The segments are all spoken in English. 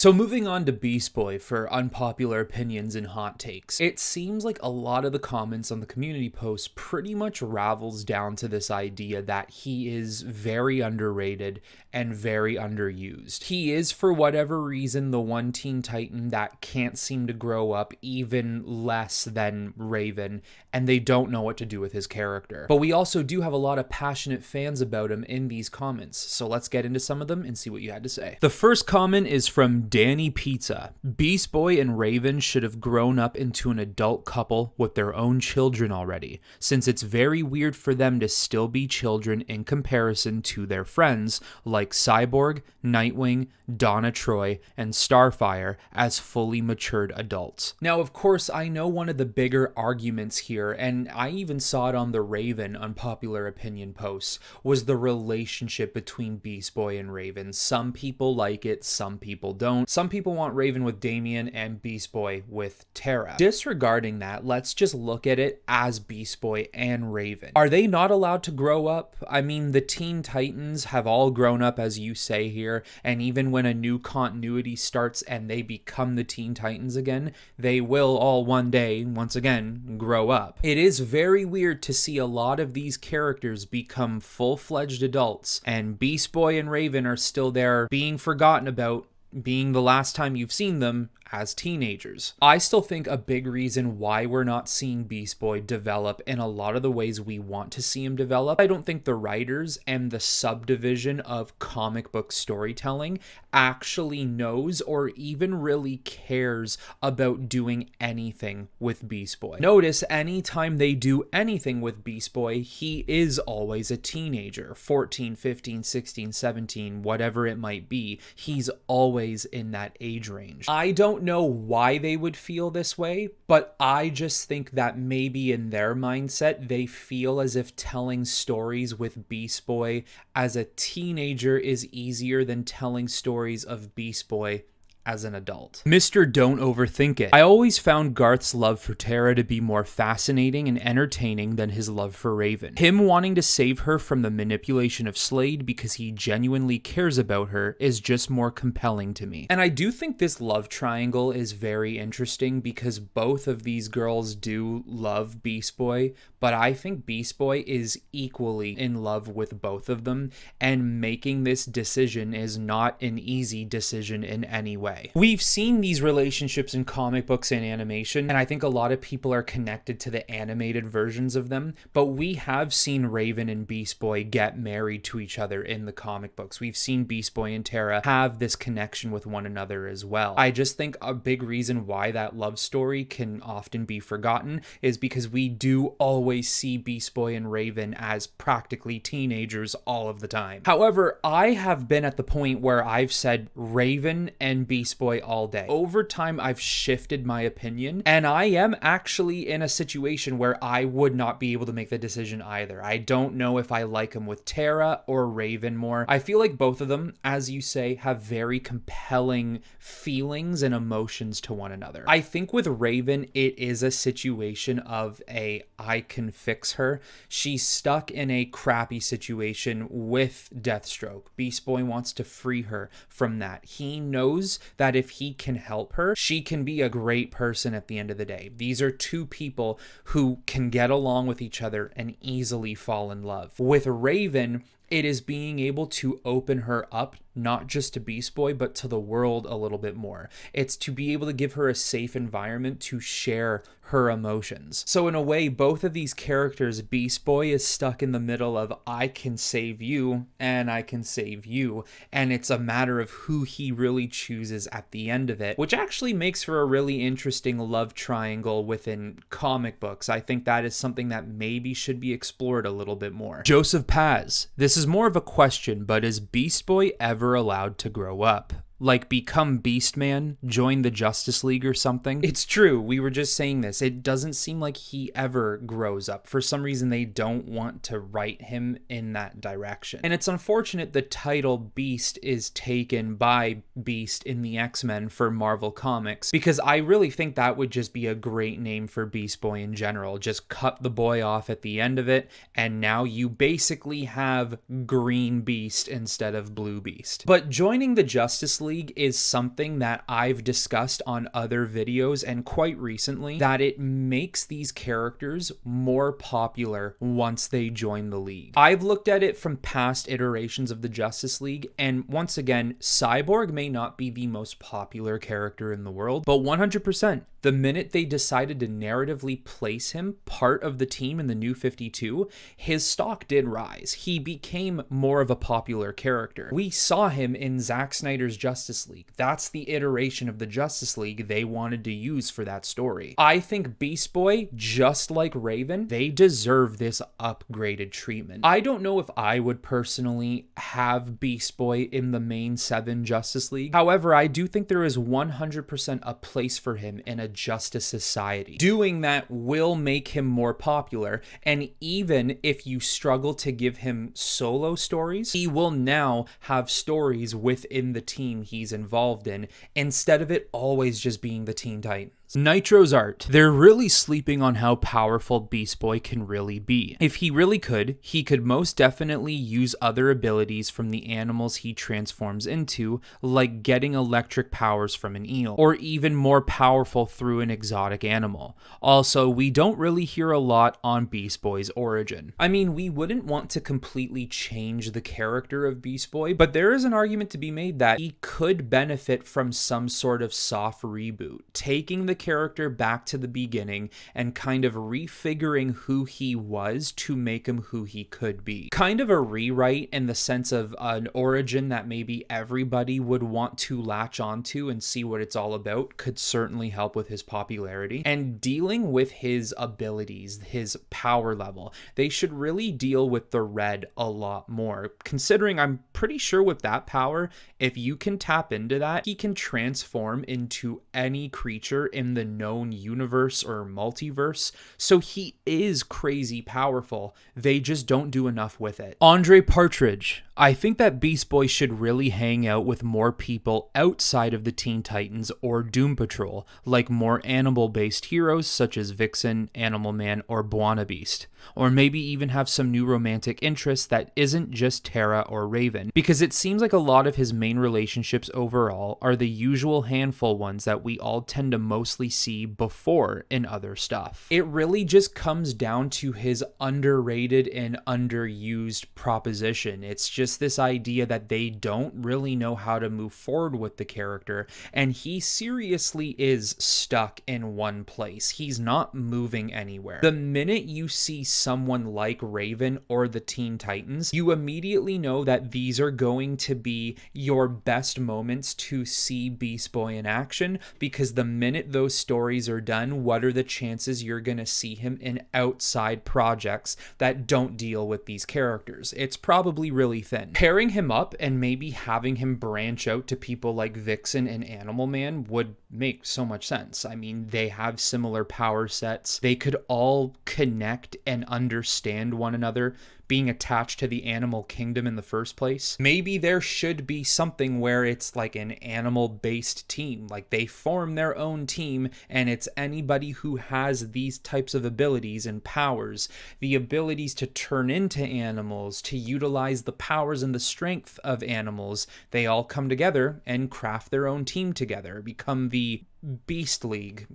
So moving on to Beast Boy for unpopular opinions and hot takes. It seems like a lot of the comments on the community posts pretty much ravels down to this idea that he is very underrated and very underused. He is, for whatever reason, the one Teen Titan that can't seem to grow up even less than Raven, and they don't know what to do with his character. But we also do have a lot of passionate fans about him in these comments, so let's get into some of them and see what you had to say. The first comment is from Danny Pizza. Beast Boy and Raven should have grown up into an adult couple with their own children already, since it's very weird for them to still be children in comparison to their friends like Cyborg, Nightwing, Donna Troy, and Starfire as fully matured adults. Now, of course, I know one of the bigger arguments here, and I even saw it on the Raven Unpopular Opinion posts, was the relationship between Beast Boy and Raven. Some people like it, some people don't. Some people want Raven with Damian and Beast Boy with Tara. Disregarding that, let's just look at it as Beast Boy and Raven. Are they not allowed to grow up? I mean, the Teen Titans have all grown up, as you say here, and even when a new continuity starts and they become the Teen Titans again, they will all one day, once again, grow up. It is very weird to see a lot of these characters become full-fledged adults, and Beast Boy and Raven are still there being forgotten about, being the last time you've seen them as teenagers. I still think a big reason why we're not seeing Beast Boy develop in a lot of the ways we want to see him develop, I don't think the writers and the subdivision of comic book storytelling actually knows or even really cares about doing anything with Beast Boy. Notice anytime they do anything with Beast Boy, he is always a teenager, 14, 15, 16, 17, whatever it might be. He's always in that age range. I don't know why they would feel this way, but I just think that maybe in their mindset, they feel as if telling stories with Beast Boy as a teenager is easier than telling stories of Beast Boy as an adult. Mr. Don't Overthink It. I always found Garth's love for Tara to be more fascinating and entertaining than his love for Raven. Him wanting to save her from the manipulation of Slade because he genuinely cares about her is just more compelling to me. And I do think this love triangle is very interesting because both of these girls do love Beast Boy, but I think Beast Boy is equally in love with both of them, and making this decision is not an easy decision in any way. We've seen these relationships in comic books and animation, and I think a lot of people are connected to the animated versions of them, but we have seen Raven and Beast Boy get married to each other in the comic books. We've seen Beast Boy and Tara have this connection with one another as well. I just think a big reason why that love story can often be forgotten is because we do always see Beast Boy and Raven as practically teenagers all of the time. However, I have been at the point where I've said Raven and Beast Boy all day. Over time, I've shifted my opinion, and I am actually in a situation where I would not be able to make the decision either. I don't know if I like him with Tara or Raven more. I feel like both of them, as you say, have very compelling feelings and emotions to one another. I think with Raven, it is a situation of I can fix her. She's stuck in a crappy situation with Deathstroke. Beast Boy wants to free her from that. He knows that if he can help her, she can be a great person at the end of the day. These are two people who can get along with each other and easily fall in love. With Raven, it is being able to open her up, not just to Beast Boy, but to the world a little bit more. It's to be able to give her a safe environment to share her emotions. So in a way, both of these characters, Beast Boy is stuck in the middle of I can save you and I can save you, and it's a matter of who he really chooses at the end of it, which actually makes for a really interesting love triangle within comic books. I think that is something that maybe should be explored a little bit more. Joseph Paz. This is more of a question, but is Beast Boy ever allowed to grow up? Like become Beastman, join the Justice League or something? It's true, we were just saying this. It doesn't seem like he ever grows up. For some reason, they don't want to write him in that direction. And it's unfortunate the title Beast is taken by Beast in the X-Men for Marvel Comics, because I really think that would just be a great name for Beast Boy in general. Just cut the boy off at the end of it, and now you basically have Green Beast instead of Blue Beast. But joining the Justice League League is something that I've discussed on other videos and quite recently, that it makes these characters more popular once they join the league. I've looked at it from past iterations of the Justice League, and once again, Cyborg may not be the most popular character in the world, but 100%, the minute they decided to narratively place him part of the team in the New 52, his stock did rise. He became more of a popular character. We saw him in Zack Snyder's Justice League. That's the iteration of the Justice League they wanted to use for that story. I think Beast Boy, just like Raven, they deserve this upgraded treatment. I don't know if I would personally have Beast Boy in the main 7 Justice League. However, I do think there is 100% a place for him in a Justice Society. Doing that will make him more popular, and even if you struggle to give him solo stories, he will now have stories within the team he's involved in, instead of it always just being the Teen Titans. Nitrosart. They're really sleeping on how powerful Beast Boy can really be. If he really could, he could most definitely use other abilities from the animals he transforms into, like getting electric powers from an eel, or even more powerful through an exotic animal. Also, we don't really hear a lot on Beast Boy's origin. I mean, we wouldn't want to completely change the character of Beast Boy, but there is an argument to be made that he could benefit from some sort of soft reboot, taking the character back to the beginning and kind of refiguring who he was to make him who he could be. Kind of a rewrite in the sense of an origin that maybe everybody would want to latch onto and see what it's all about could certainly help with his popularity. And dealing with his abilities, his power level, they should really deal with the red a lot more, considering I'm pretty sure with that power, if you can tap into that, he can transform into any creature in the known universe or multiverse, so he is crazy powerful. They just don't do enough with it. Andre Partridge. I think that Beast Boy should really hang out with more people outside of the Teen Titans or Doom Patrol, like more animal-based heroes such as Vixen, Animal Man, or Buona Beast. Or maybe even have some new romantic interests that isn't just Terra or Raven, because it seems like a lot of his main relationships overall are the usual handful ones that we all tend to mostly see before in other stuff. It really just comes down to his underrated and underused proposition. It's just this idea that they don't really know how to move forward with the character, and he seriously is stuck in one place. He's not moving anywhere. The minute you see someone like Raven or the Teen Titans, you immediately know that these are going to be your best moments to see Beast Boy in action, because the minute those stories are done, what are the chances you're going to see him in outside projects that don't deal with these characters? It's probably really thin. Pairing him up and maybe having him branch out to people like Vixen and Animal Man would make so much sense. I mean, they have similar power sets. They could all connect and understand one another, being attached to the animal kingdom in the first place. Maybe there should be something where it's like an animal-based team, like they form their own team, and it's anybody who has these types of abilities and powers, the abilities to turn into animals, to utilize the powers and the strength of animals. They all come together and craft their own team together, become the Beast League.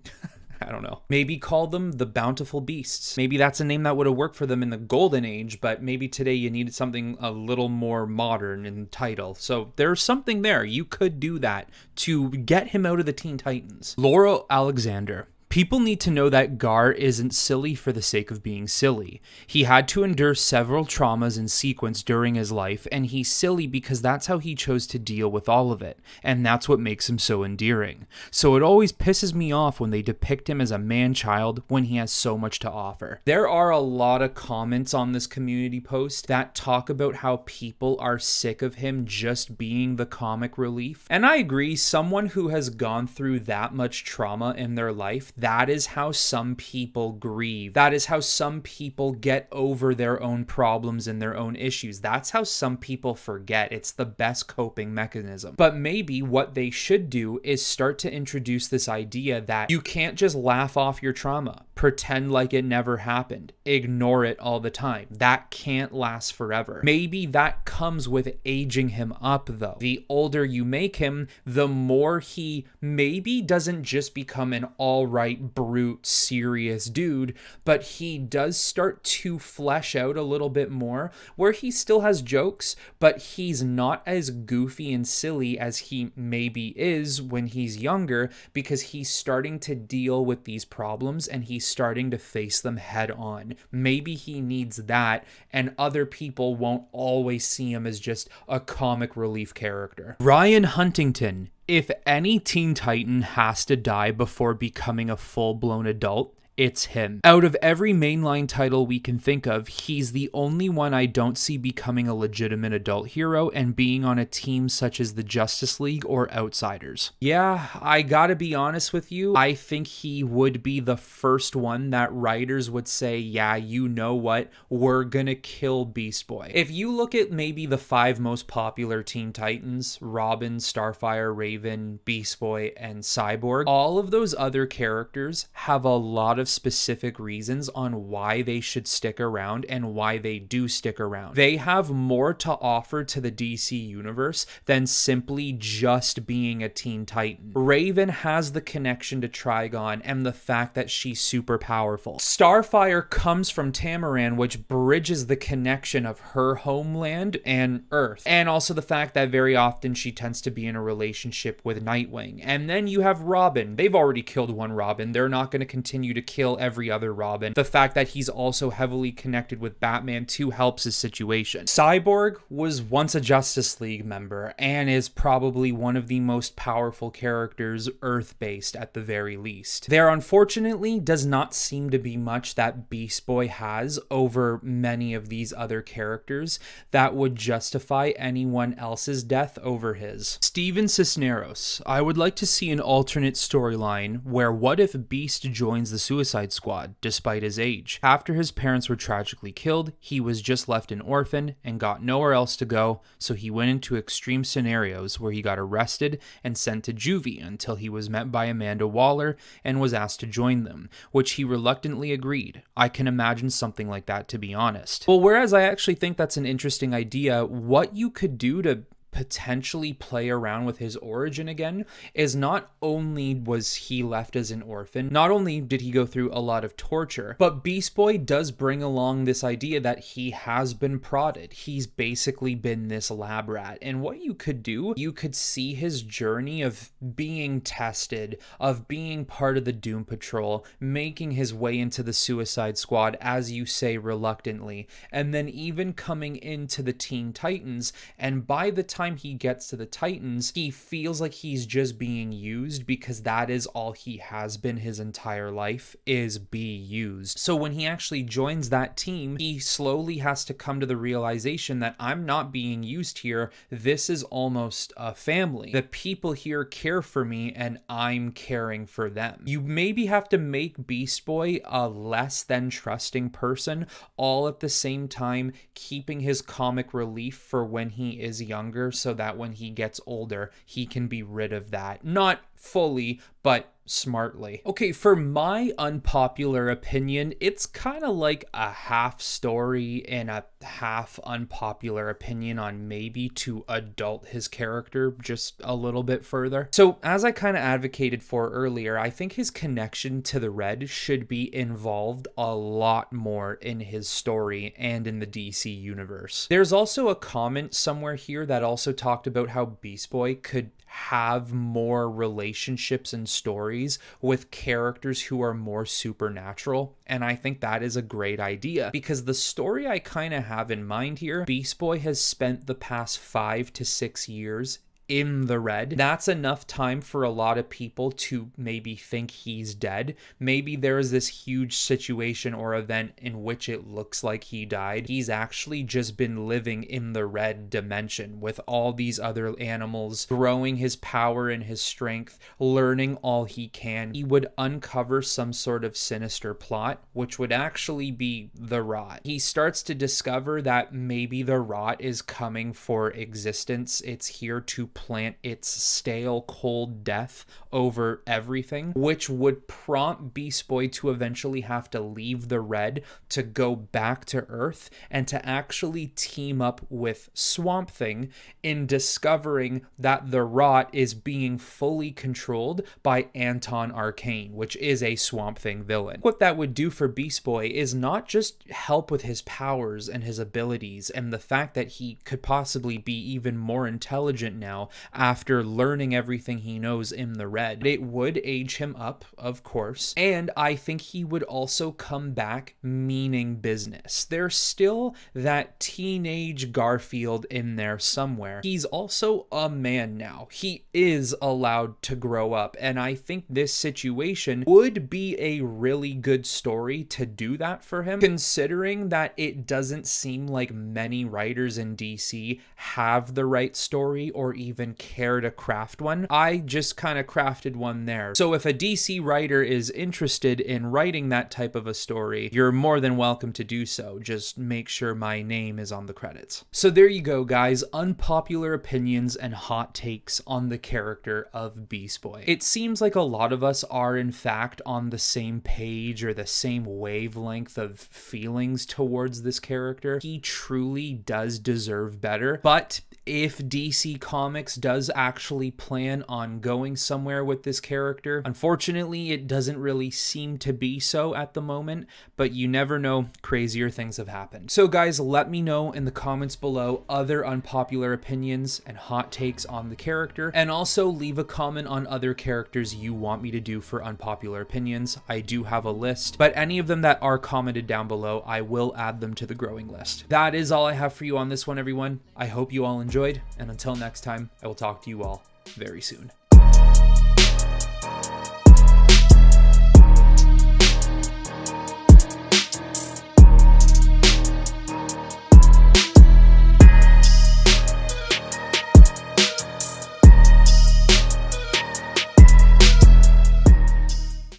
I don't know. Maybe call them the Bountiful Beasts. Maybe that's a name that would have worked for them in the Golden Age, but maybe today you needed something a little more modern in title. So there's something there. You could do that to get him out of the Teen Titans. Laura Alexander. People need to know that Gar isn't silly for the sake of being silly. He had to endure several traumas in sequence during his life, and he's silly because that's how he chose to deal with all of it, and that's what makes him so endearing. So it always pisses me off when they depict him as a man-child when he has so much to offer. There are a lot of comments on this community post that talk about how people are sick of him just being the comic relief, and I agree, someone who has gone through that much trauma in their life, that is how some people grieve. That is how some people get over their own problems and their own issues. That's how some people forget. It's the best coping mechanism. But maybe what they should do is start to introduce this idea that you can't just laugh off your trauma, pretend like it never happened, ignore it all the time. That can't last forever. Maybe that comes with aging him up, though. The older you make him, the more he maybe doesn't just become an all-right, brute, serious dude, but he does start to flesh out a little bit more, where he still has jokes, but he's not as goofy and silly as he maybe is when he's younger, because he's starting to deal with these problems and he's starting to face them head on. Maybe he needs that, and other people won't always see him as just a comic relief character. Ryan Huntington. If any Teen Titan has to die before becoming a full-blown adult, it's him. Out of every mainline title we can think of, he's the only one I don't see becoming a legitimate adult hero and being on a team such as the Justice League or Outsiders. Yeah, I gotta be honest with you, I think he would be the first one that writers would say, yeah, you know what, we're gonna kill Beast Boy. If you look at maybe the 5 most popular Teen Titans, Robin, Starfire, Raven, Beast Boy, and Cyborg, all of those other characters have a lot of specific reasons on why they should stick around and why they do stick around. They have more to offer to the DC universe than simply just being a Teen Titan. Raven has the connection to Trigon and the fact that she's super powerful. Starfire comes from Tamaran, which bridges the connection of her homeland and Earth, and also the fact that very often she tends to be in a relationship with Nightwing. And then you have Robin. They've already killed one Robin. They're not going to continue to kill every other Robin. The fact that he's also heavily connected with Batman too helps his situation. Cyborg was once a Justice League member and is probably one of the most powerful characters Earth-based at the very least. There unfortunately does not seem to be much that Beast Boy has over many of these other characters that would justify anyone else's death over his. Steven Cisneros, I would like to see an alternate storyline where what if Beast joins the Suicide Squad despite his age. After his parents were tragically killed, he was just left an orphan and got nowhere else to go, so he went into extreme scenarios where he got arrested and sent to juvie until he was met by Amanda Waller and was asked to join them, which he reluctantly agreed. I can imagine something like that, to be honest. Well, whereas I actually think that's an interesting idea, what you could do to potentially play around with his origin again is not only was he left as an orphan, not only did he go through a lot of torture, but Beast Boy does bring along this idea that he has been prodded. He's basically been this lab rat. And what you could do, you could see his journey of being tested, of being part of the Doom Patrol, making his way into the Suicide Squad, as you say, reluctantly, and then even coming into the Teen Titans. And by the time he gets to the Titans, he feels like he's just being used, because that is all he has been his entire life, is be used. So when he actually joins that team, he slowly has to come to the realization that I'm not being used here. This is almost a family. The people here care for me and I'm caring for them. You maybe have to make Beast Boy a less than trusting person, all at the same time keeping his comic relief for when he is younger, so that when he gets older, he can be rid of that. Not fully, but smartly. Okay, for my unpopular opinion, it's kind of like a half story and a half unpopular opinion on maybe to adult his character just a little bit further. So as I kind of advocated for earlier, I think his connection to the Red should be involved a lot more in his story and in the DC universe. There's also a comment somewhere here that also talked about how Beast Boy could have more relationships and stories with characters who are more supernatural, and I think that is a great idea, because the story I kind of have in mind here, Beast Boy has spent the past 5 to 6 years in the red, that's enough time for a lot of people to maybe think he's dead. Maybe there is this huge situation or event in which it looks like he died. He's actually just been living in the red dimension with all these other animals, growing his power and his strength, learning all he can. He would uncover some sort of sinister plot, which would actually be the rot. He starts to discover that maybe the rot is coming for existence. It's here to plant its stale, cold death over everything, which would prompt Beast Boy to eventually have to leave the red to go back to Earth and to actually team up with Swamp Thing in discovering that the rot is being fully controlled by Anton Arcane, which is a Swamp Thing villain. What that would do for Beast Boy is not just help with his powers and his abilities and the fact that he could possibly be even more intelligent now after learning everything he knows in the red. It would age him up, of course, and I think he would also come back meaning business. There's still that teenage Garfield in there somewhere. He's also a man now. He is allowed to grow up, and I think this situation would be a really good story to do that for him, considering that it doesn't seem like many writers in DC have the right story or even care to craft one. I just kind of crafted one there. So if a DC writer is interested in writing that type of a story, you're more than welcome to do so. Just make sure my name is on the credits. So there you go, guys. Unpopular opinions and hot takes on the character of Beast Boy. It seems like a lot of us are in fact on the same page or the same wavelength of feelings towards this character. He truly does deserve better, but if DC Comics does actually plan on going somewhere with this character, unfortunately, it doesn't really seem to be so at the moment, but you never know, crazier things have happened. So guys, let me know in the comments below other unpopular opinions and hot takes on the character, and also leave a comment on other characters you want me to do for unpopular opinions. I do have a list, but any of them that are commented down below, I will add them to the growing list. That is all I have for you on this one, everyone. I hope you all enjoyed, and until next time, I will talk to you all very soon.